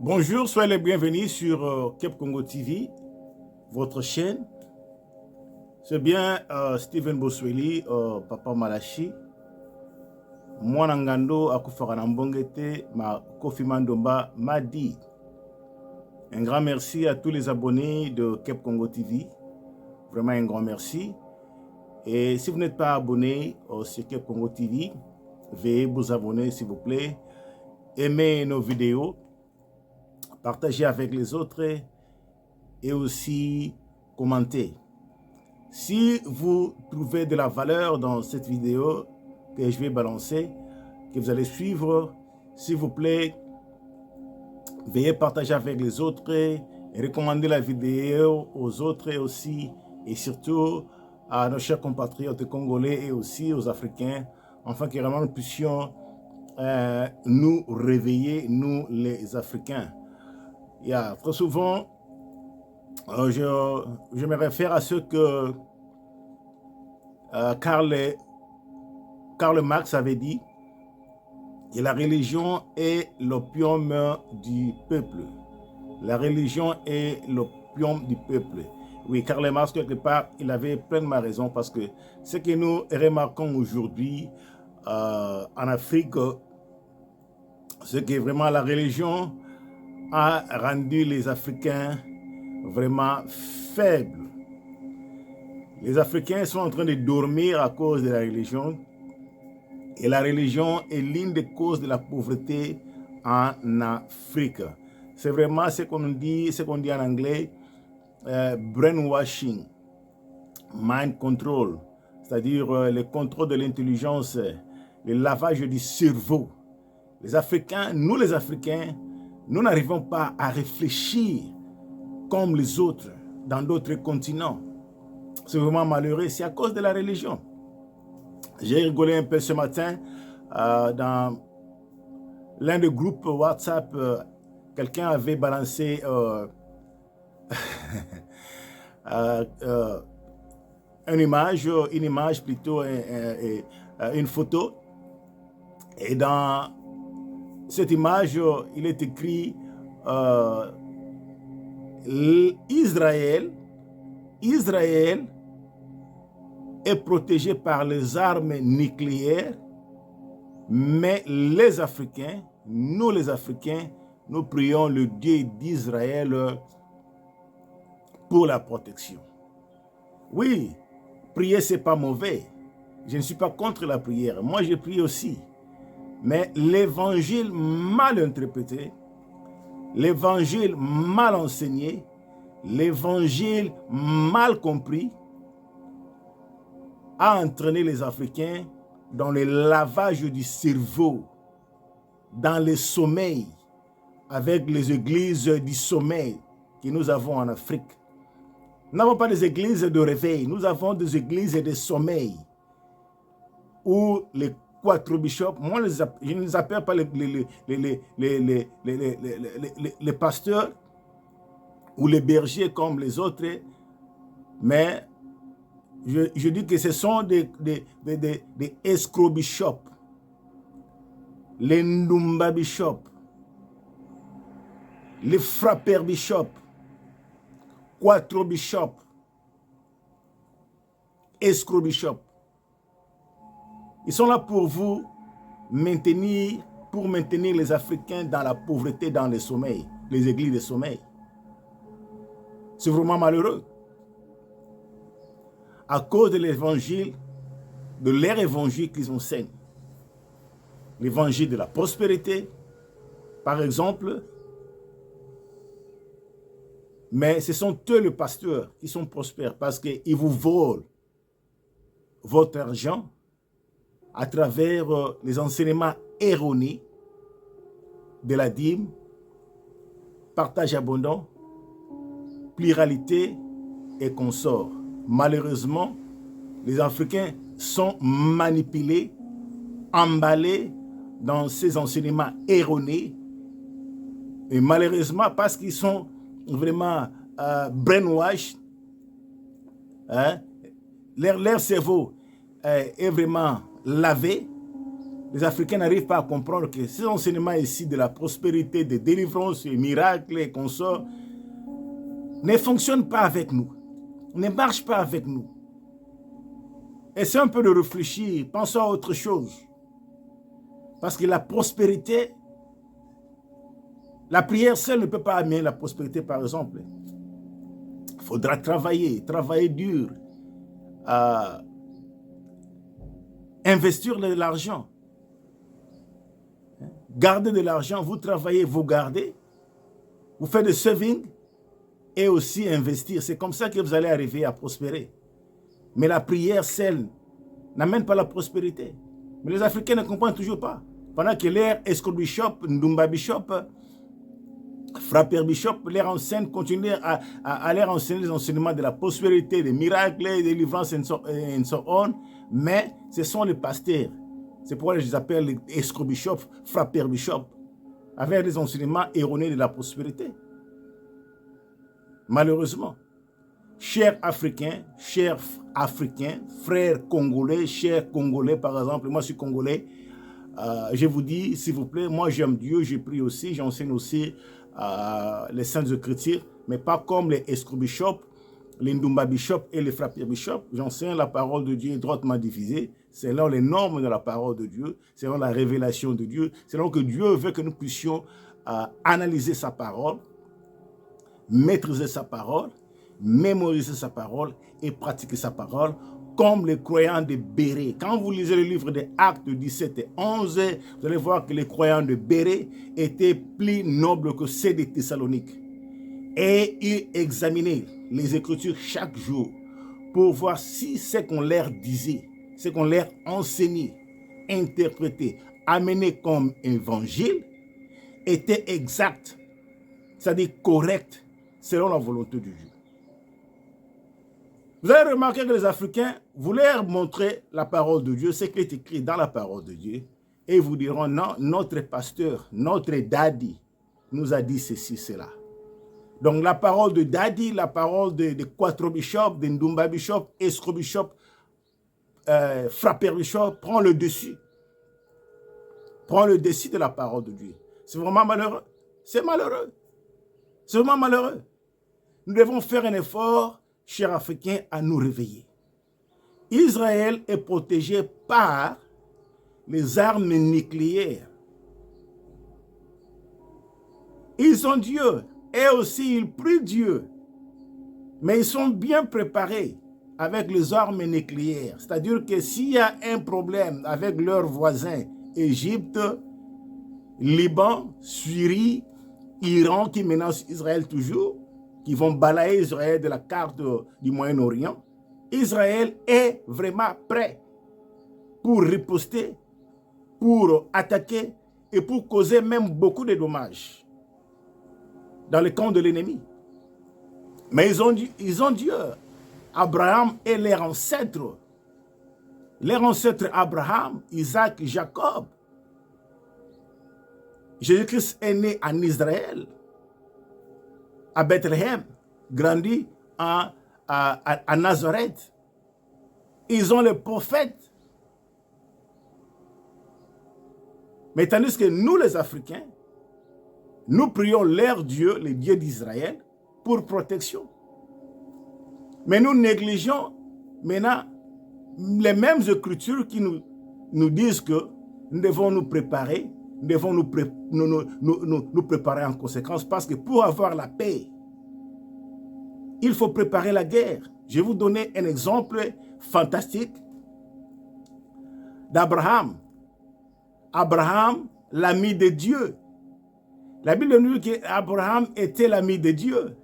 Bonjour, soyez les bienvenus sur Cap Congo TV, votre chaîne. C'est bien Steven Bosweli, Papa Malachi. Moi, Nangando, Akufara Nambongete, ma Kofi Mandomba m'a dit. Un grand merci à tous les abonnés de Cap Congo TV. Vraiment un grand merci. Et si vous n'êtes pas abonné sur Cap Congo TV, veuillez vous abonner s'il vous plaît. Aimez nos vidéos. Partagez avec les autres et aussi commentez. Si vous trouvez de la valeur dans cette vidéo que je vais balancer, que vous allez suivre, s'il vous plaît, veuillez partager avec les autres et recommander la vidéo aux autres aussi et surtout à nos chers compatriotes congolais et aussi aux Africains, afin que vraiment nous puissions nous réveiller, nous les Africains. Très souvent, je me réfère à ce que Karl Marx avait dit, que la religion est l'opium du peuple. La religion est l'opium du peuple. Oui, Karl Marx, quelque part, il avait pleinement raison parce que ce que nous remarquons aujourd'hui en Afrique, c'est que vraiment la religion a rendu les Africains vraiment faibles. Les Africains sont en train de dormir à cause de la religion et la religion est l'une des causes de la pauvreté en Afrique. C'est vraiment ce qu'on dit en anglais, brainwashing, mind control, c'est-à-dire le contrôle de l'intelligence, le lavage du cerveau. Les Africains, nous n'arrivons pas à réfléchir comme les autres dans d'autres continents. C'est vraiment malheureux, c'est à cause de la religion. J'ai rigolé un peu ce matin dans l'un des groupes WhatsApp. Quelqu'un avait balancé une image plutôt, une photo. Et dans cette image, il est écrit Israël est protégé par les armes nucléaires, mais les Africains, nous les Africains, nous prions le Dieu d'Israël pour la protection. Oui, prier c'est pas mauvais. Je ne suis pas contre la prière. Moi je prie aussi. Mais l'évangile mal interprété, l'évangile mal enseigné, l'évangile mal compris a entraîné les Africains dans le lavage du cerveau, dans le sommeil, avec les églises du sommeil que nous avons en Afrique. Nous n'avons pas des églises de réveil, nous avons des églises de sommeil, où les 4 bishops, moi je ne les appelle pas les pasteurs ou les bergers comme les autres, mais je dis que ce sont des escrocs bishops, les Ndumba bishops, les frappeurs bishops, 4 bishops, escrocs bishops. Ils sont là pour vous maintenir, les Africains dans la pauvreté, dans le sommeil, les églises de sommeil. C'est vraiment malheureux. À cause de l'évangile, de leur évangile qu'ils enseignent. L'évangile de la prospérité, par exemple. Mais ce sont eux les pasteurs qui sont prospères parce qu'ils vous volent votre argent à travers les enseignements erronés de la dîme, partage abondant, pluralité et consorts. Malheureusement, les Africains sont manipulés, emballés dans ces enseignements erronés. Et malheureusement, parce qu'ils sont vraiment brainwashed, hein, leur cerveau est vraiment lavé, Les Africains n'arrivent pas à comprendre que ces enseignements ici de la prospérité, de délivrance, des miracles et consorts ne fonctionnent pas avec nous, ne marchent pas avec nous. Essayez un peu de réfléchir, pensons à autre chose. Parce que la prospérité, la prière seule ne peut pas amener la prospérité, par exemple. Il faudra travailler dur, investir de l'argent. Garder de l'argent, vous travaillez, vous gardez, vous faites des savings et aussi investir. C'est comme ça que vous allez arriver à prospérer. Mais la prière seule n'amène pas la prospérité. Mais les Africains ne comprennent toujours pas. Pendant que l'air Escrow Bishop, Ndumba Bishop, Frapper Bishop, leur enseigne, continue à leur enseigner les enseignements de la prospérité, des miracles, des délivrances et so on. Mais ce sont les pasteurs. C'est pourquoi je les appelle les Escrow Bishop, Frapper Bishop, avec des enseignements erronés de la prospérité. Malheureusement, chers Africains, frères Congolais, chers Congolais par exemple, moi je suis Congolais, je vous dis, s'il vous plaît, moi j'aime Dieu, je prie aussi, j'enseigne aussi les Saintes Écritures, mais pas comme les Escrow Bishop, les Ndumba Bishop et les Frapper Bishop. J'enseigne la parole de Dieu droitement divisée, selon les normes de la parole de Dieu, selon la révélation de Dieu, selon que Dieu veut que nous puissions analyser sa parole, maîtriser sa parole, mémoriser sa parole et pratiquer sa parole, comme les croyants de Béré. Quand vous lisez le livre des Actes 17 et 11, vous allez voir que les croyants de Béré étaient plus nobles que ceux de Thessalonique. Et ils examinaient les Écritures chaque jour pour voir si ce qu'on leur disait, ce qu'on leur enseignait, interprété, amené comme évangile, était exact, c'est-à-dire correct, selon la volonté de Dieu. Vous avez remarqué que les Africains voulaient leur montrer la parole de Dieu, ce qui est écrit dans la parole de Dieu, et ils vous diront, non, notre pasteur, notre daddy nous a dit ceci, cela. Donc la parole de daddy, la parole de Quattro Bishop, de Ndumba Bishop, Escrow Bishop, Frapper Bishop, prend le dessus. Prend le dessus de la parole de Dieu. C'est vraiment malheureux. C'est malheureux. C'est vraiment malheureux. Nous devons faire un effort, chers Africains, à nous réveiller. Israël est protégé par les armes nucléaires. Ils ont Dieu et aussi ils prient Dieu. Mais ils sont bien préparés avec les armes nucléaires. C'est-à-dire que s'il y a un problème avec leurs voisins, Égypte, Liban, Syrie, Iran qui menacent Israël toujours, qui vont balayer Israël de la carte du Moyen-Orient, Israël est vraiment prêt pour riposter, pour attaquer et pour causer même beaucoup de dommages dans le camp de l'ennemi. Mais ils ont Dieu. Abraham est leur ancêtre. Leur ancêtre Abraham, Isaac, Jacob. Jésus-Christ est né en Israël, à Bethléem, grandi à Nazareth. Ils ont les prophètes. Mais tandis que nous, les Africains, nous prions leur Dieu, le Dieu d'Israël, pour protection. Mais nous négligeons maintenant les mêmes écritures qui nous disent que nous devons nous préparer, nous devons nous préparer en conséquence, parce que pour avoir la paix, il faut préparer la guerre. Je vais vous donner un exemple fantastique d'Abraham. Abraham, l'ami de Dieu. La Bible nous dit qu'Abraham était l'ami de Dieu.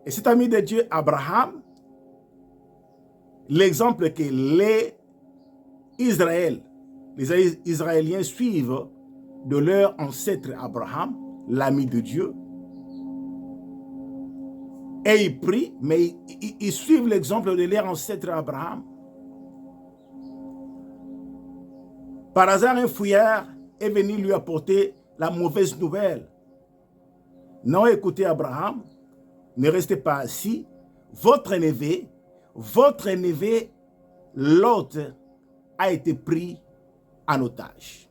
Et cet ami de Dieu, Abraham, l'exemple que les Israéliens suivent de leur ancêtre Abraham, l'ami de Dieu, et ils prient, mais ils suivent l'exemple de leur ancêtre Abraham. Par hasard, un fouillard est venu lui apporter la mauvaise nouvelle. Non, écoutez Abraham, ne restez pas assis. Votre neveu, Lot, a été pris en otage.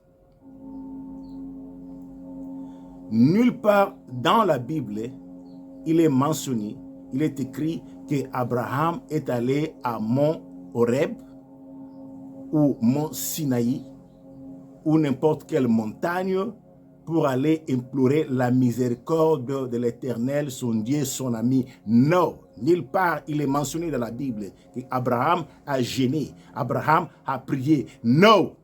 Nulle part dans la Bible, il est mentionné, il est écrit qu'Abraham est allé à Mont Horeb ou Mont Sinaï ou n'importe quelle montagne pour aller implorer la miséricorde de l'Éternel, son Dieu, son ami. Non, nulle part il est mentionné dans la Bible qu'Abraham a gêné, Abraham a prié. Non.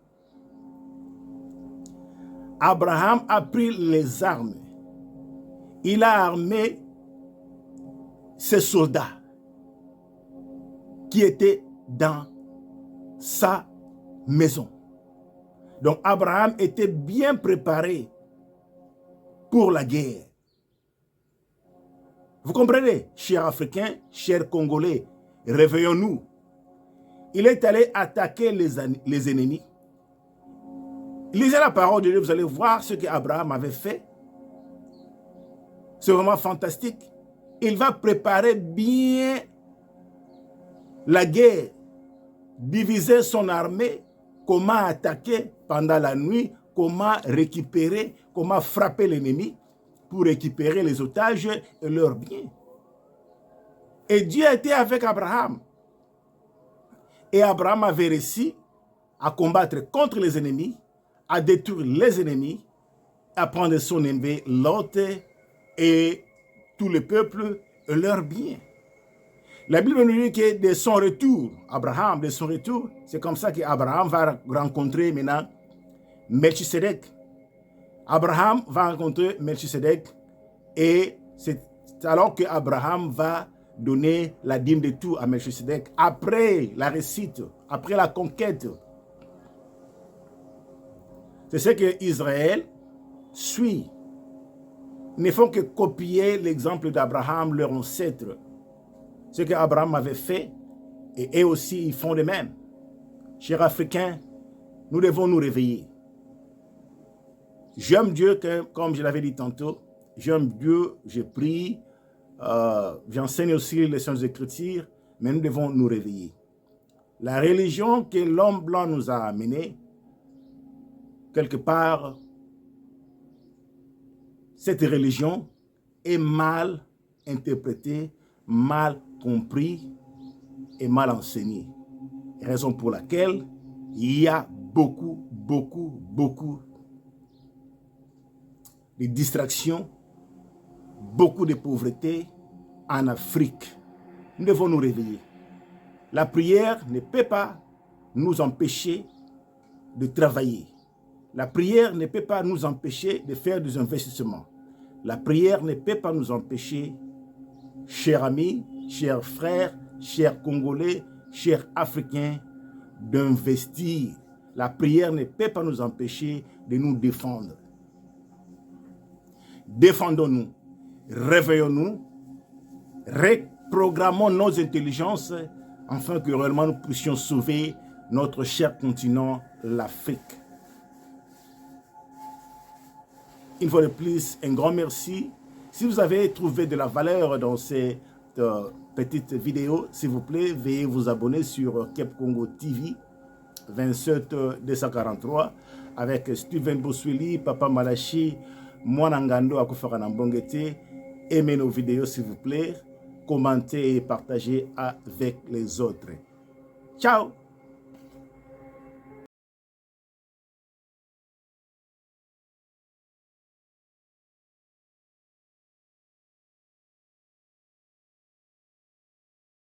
Abraham a pris les armes. Il a armé ses soldats qui étaient dans sa maison. Donc Abraham était bien préparé pour la guerre. Vous comprenez, chers Africains, chers Congolais, réveillons-nous. Il est allé attaquer les ennemis. Lisez la parole de Dieu, vous allez voir ce qu'Abraham avait fait. C'est vraiment fantastique. Il va préparer bien la guerre, diviser son armée, comment attaquer pendant la nuit, comment récupérer, comment frapper l'ennemi pour récupérer les otages et leurs biens. Et Dieu était avec Abraham. Et Abraham avait réussi à combattre contre les ennemis, à détruire les ennemis, à prendre son ennemi Lot et tout le peuple et leurs biens. La Bible nous dit que de son retour, Abraham, de son retour, c'est comme ça qu'Abraham va rencontrer maintenant Melchisedec. Abraham va rencontrer Melchisedec et c'est alors qu'Abraham va donner la dîme de tout à Melchisedec après la réussite, après la conquête. C'est ce que Israël suit. Ils ne font que copier l'exemple d'Abraham, leur ancêtre. Ce qu'Abraham avait fait, et eux aussi, ils font de même. Chers Africains, nous devons nous réveiller. J'aime Dieu, comme je l'avais dit tantôt, j'aime Dieu, je prie, j'enseigne aussi les Saintes Écritures, mais nous devons nous réveiller. La religion que l'homme blanc nous a amenée, quelque part, cette religion est mal interprétée, mal comprise et mal enseignée. Raison pour laquelle il y a beaucoup de distractions, beaucoup de pauvreté en Afrique. Nous devons nous réveiller. La prière ne peut pas nous empêcher de travailler. La prière ne peut pas nous empêcher de faire des investissements. La prière ne peut pas nous empêcher, chers amis, chers frères, chers Congolais, chers Africains, d'investir. La prière ne peut pas nous empêcher de nous défendre. Défendons-nous, réveillons-nous, reprogrammons nos intelligences afin que réellement nous puissions sauver notre cher continent, l'Afrique. Une fois de plus, un grand merci. Si vous avez trouvé de la valeur dans cette petite vidéo, s'il vous plaît, veuillez vous abonner sur Kep Congo TV 27243 avec Steven Bosweli, Papa Malachi, Mwanangando Akufara Nambongete. Aimez nos vidéos s'il vous plaît, commentez et partagez avec les autres. Ciao!